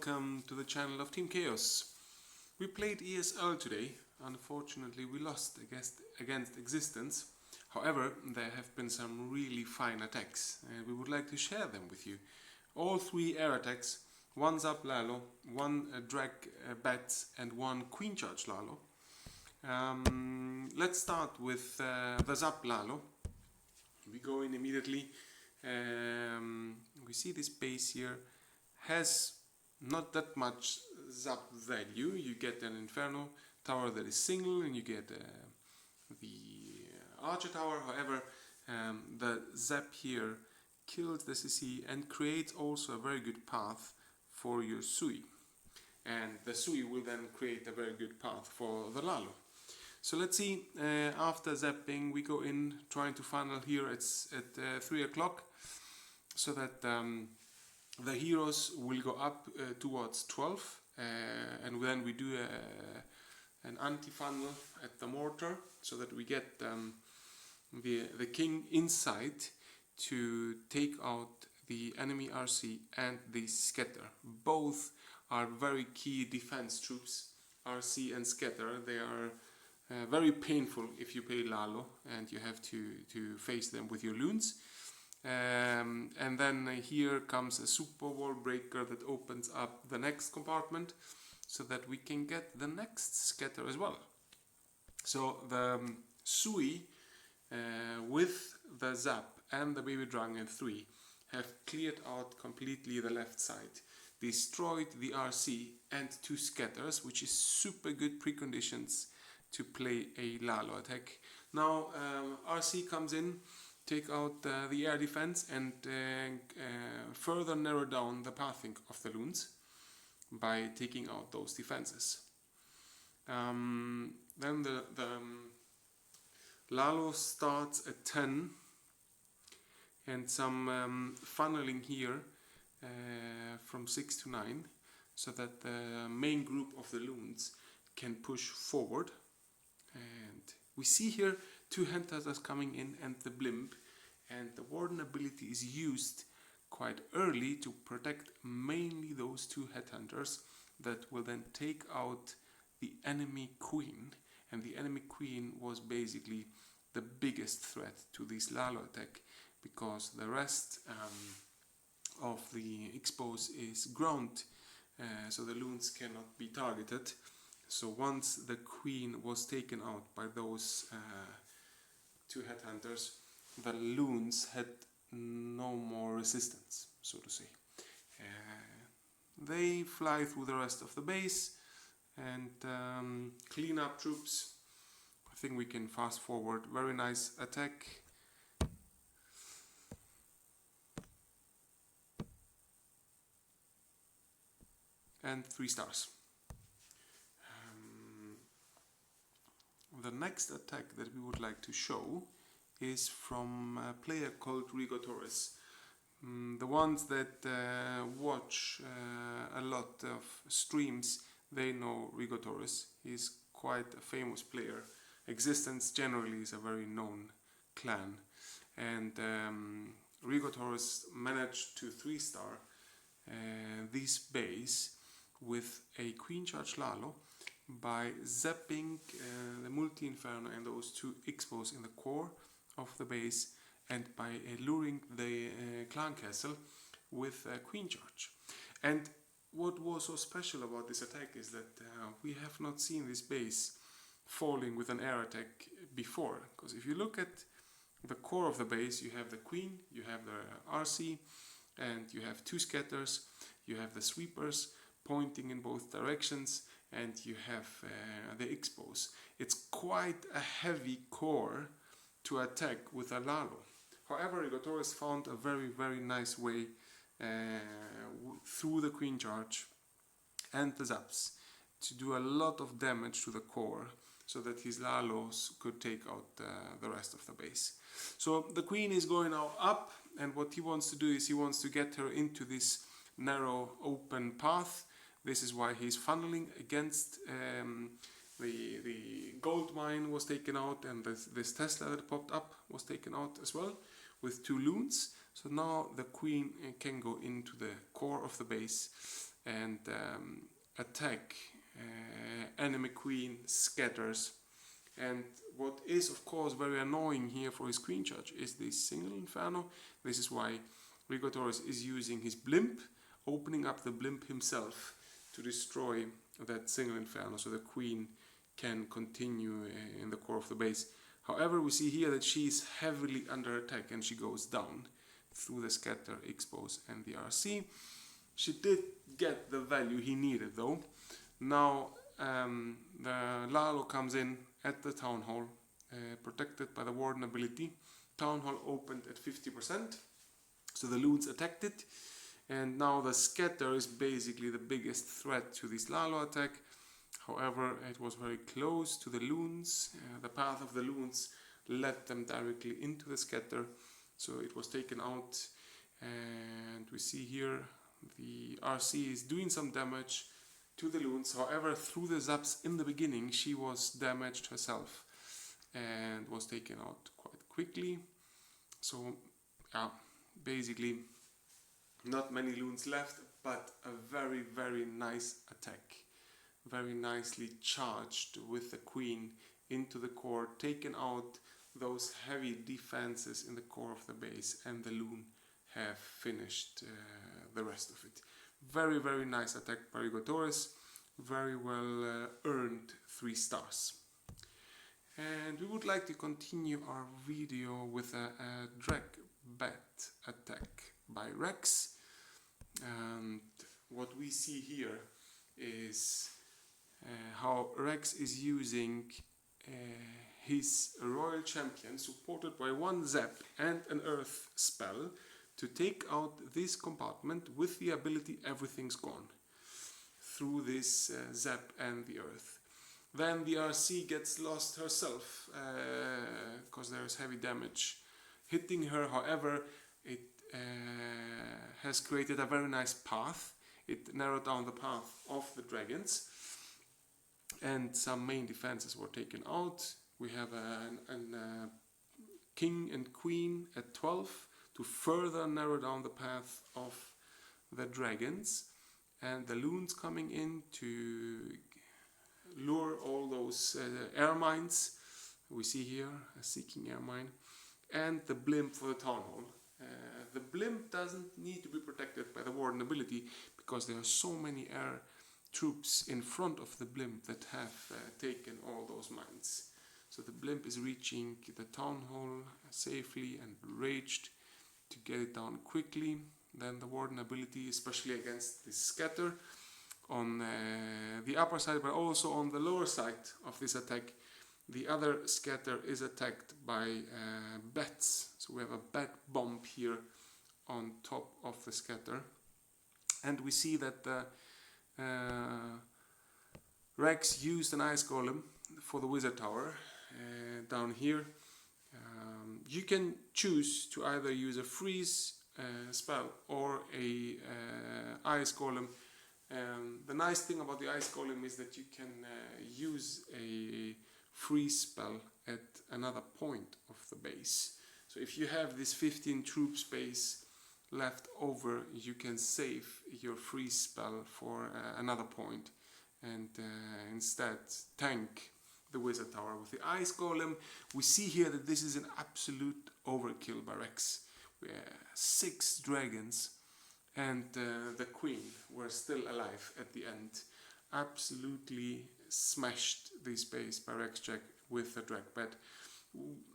welcome to the channel of Team Chaos. We played ESL today. Unfortunately we lost against Existence. However, there have been some really fine attacks and we would like to share them with you. All three air attacks, one Zap Lalo, one Drag Bats and one Queen Charge Lalo. Let's start with the Zap Lalo. We go in immediately. We see this base here has not that much zap value. You get an Inferno tower that is single and you get the Archer tower. However, the zap here kills the CC and creates also a very good path for your Sui, and the Sui will then create a very good path for the Lalo. So let's see, after zapping we go in trying to funnel here. It's at 3 o'clock, so that the heroes will go up towards 12, and then we do an anti-funnel at the mortar so that we get the king inside to take out the enemy RC and the scatter. Both are very key defense troops, RC and scatter. They are very painful if you play Lalo and you have to face them with your loons. And then here comes a super wall breaker that opens up the next compartment so that we can get the next scatter as well. So the Sui with the Zap and the Baby Dragon 3 have cleared out completely the left side, destroyed the RC and 2 scatters, which is super good preconditions to play a Lalo attack. Now RC comes in, take out the air defense and further narrow down the pathing of the loons by taking out those defenses. Then the Lalo starts at 10 and some funneling here from 6 to 9 so that the main group of the loons can push forward. And we see here 2 Headhunters coming in and the blimp, and the Warden ability is used quite early to protect mainly those 2 Headhunters that will then take out the enemy queen, and the enemy queen was basically the biggest threat to this Lalo attack because the rest of the expose is ground, so the loons cannot be targeted. So once the queen was taken out by those 2 Headhunters, the loons had no more resistance, so to say. They fly through the rest of the base and clean up troops. I think we can fast forward. Very nice attack. And 3 stars. The next attack that we would like to show is from a player called Rigo Torres. The ones that watch a lot of streams, they know Rigo Torres. He's quite a famous player. Existence generally is a very known clan, and Rigo Torres managed to 3-star this base with a Queen Charge Lalo by zapping the multi-inferno and those 2 expos in the core of the base, and by luring the clan castle with a Queen Charge. And what was so special about this attack is that we have not seen this base falling with an air attack before, because if you look at the core of the base, you have the queen, you have the RC, and you have 2 scatters, you have the sweepers pointing in both directions, and you have the expos. It's quite a heavy core to attack with a Lalo. However, Rigo Torres found a very nice way through the Queen Charge and the zaps to do a lot of damage to the core so that his Lalos could take out the rest of the base. So the queen is going now up, and what he wants to do is he wants to get her into this narrow open path. This is why he's funneling against the gold mine was taken out, and this Tesla that popped up was taken out as well with 2 loons. So now the queen can go into the core of the base and attack enemy queen scatters. And what is of course very annoying here for his queen charge is this single inferno. This is why Rigotoris is using his blimp, opening up the blimp himself to destroy that single inferno so the queen can continue in the core of the base. However, we see here that she is heavily under attack and she goes down through the scatter, expose and the RC. She did get the value he needed though. Now the Lalo comes in at the Town Hall, protected by the Warden ability. Town Hall opened at 50%, so the Loons attacked it, and now the scatter is basically the biggest threat to this Lalo attack. However, it was very close to the Loons. The path of the Loons led them directly into the scatter, so it was taken out. And we see here the RC is doing some damage to the Loons. However, through the zaps in the beginning, she was damaged herself and was taken out quite quickly. So, yeah, basically not many Loons left, but a very, very nice attack. Very nicely charged with the queen into the core, taken out those heavy defenses in the core of the base, and the Loon have finished the rest of it. Very, very nice attack by Rigotoris. Very well earned 3 stars. And we would like to continue our video with a drag bat attack by Rex. And what we see here is how Rex is using his Royal Champion, supported by 1 Zap and an Earth spell, to take out this compartment with the ability Everything's Gone through this Zap and the Earth. Then the RC gets lost herself because there is heavy damage hitting her. However, it has created a very nice path. It narrowed down the path of the dragons, and some main defenses were taken out. We have a king and queen at 12 to further narrow down the path of the dragons, and the Loons coming in to lure all those air mines. We see here a seeking air mine, and the blimp for the Town Hall. The blimp doesn't need to be protected by the Warden ability because there are so many air troops in front of the blimp that have taken all those mines. So the blimp is reaching the Town Hall safely and raged to get it down quickly. Then the Warden ability, especially against the scatter on the upper side, but also on the lower side of this attack, the other scatter is attacked by bats. So we have a bat bomb here on top of the scatter, and we see that the Rex used an ice golem for the wizard tower down here. You can choose to either use a freeze spell or a ice golem. The nice thing about the ice golem is that you can use a freeze spell at another point of the base. So if you have this 15 troop space left over, you can save your freeze spell for another point and instead tank the wizard tower with the ice golem. We see here that this is an absolute overkill by Rex. We have 6 dragons and the queen were still alive at the end. Absolutely smashed this base by Rex Jack with the drag bat.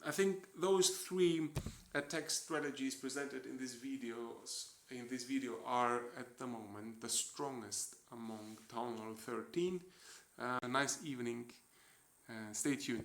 I think those 3 attack strategies presented in this video are at the moment the strongest among Town Hall 13. A nice evening. Stay tuned.